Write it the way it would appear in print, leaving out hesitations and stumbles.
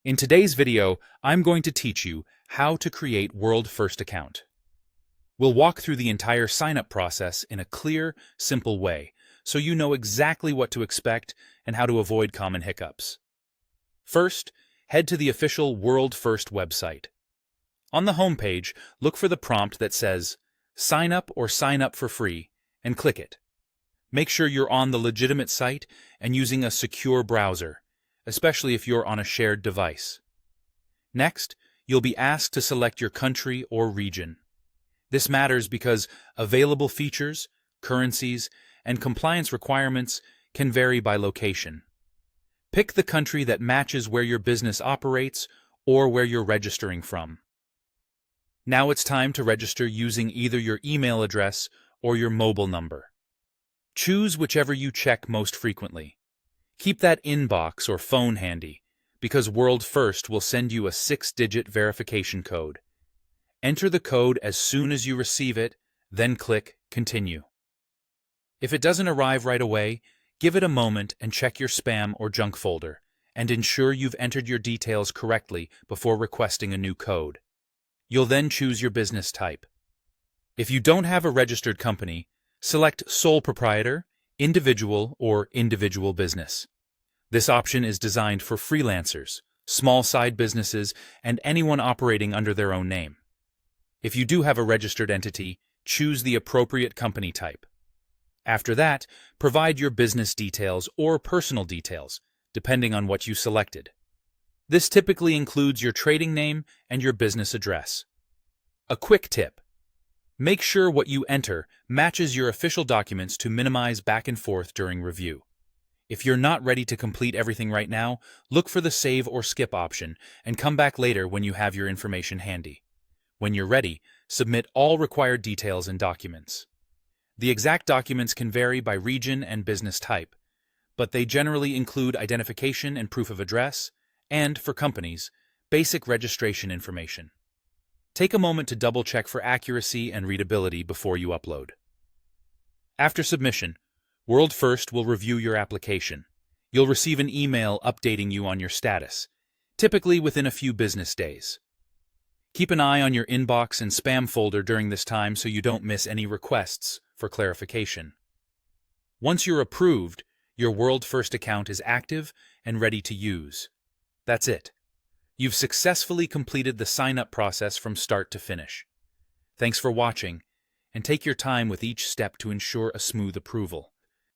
In today's video, I'm going to teach you how to create WorldFirst account. We'll walk through the entire sign-up process in a clear, simple way, so you know exactly what to expect and how to avoid common hiccups. First, head to the official WorldFirst website. On the homepage, look for the prompt that says, "Sign up or sign up for free," and click it. Make sure you're on the legitimate site and using a secure browser, especially if you're on a shared device. Next, you'll be asked to select your country or region. This matters because available features, currencies, and compliance requirements can vary by location. Pick the country that matches where your business operates or where you're registering from. Now it's time to register using either your email address or your mobile number. Choose whichever you check most frequently. Keep that inbox or phone handy, because WorldFirst will send you a 6-digit verification code. Enter the code as soon as you receive it, then click Continue. If it doesn't arrive right away, give it a moment and check your spam or junk folder, and ensure you've entered your details correctly before requesting a new code. You'll then choose your business type. If you don't have a registered company, select Sole Proprietor, Individual, or Individual Business. This option is designed for freelancers, small side businesses, and anyone operating under their own name. If you do have a registered entity, choose the appropriate company type. After that, provide your business details or personal details, depending on what you selected. This typically includes your trading name and your business address. A quick tip: make sure what you enter matches your official documents to minimize back and forth during review. If you're not ready to complete everything right now, look for the Save or Skip option and come back later when you have your information handy. When you're ready, submit all required details and documents. The exact documents can vary by region and business type, but they generally include identification and proof of address, and, for companies, basic registration information. Take a moment to double-check for accuracy and readability before you upload. After submission, WorldFirst will review your application. You'll receive an email updating you on your status, typically within a few business days. Keep an eye on your inbox and spam folder during this time so you don't miss any requests for clarification. Once you're approved, your WorldFirst account is active and ready to use. That's it. You've successfully completed the sign-up process from start to finish. Thanks for watching, and take your time with each step to ensure a smooth approval.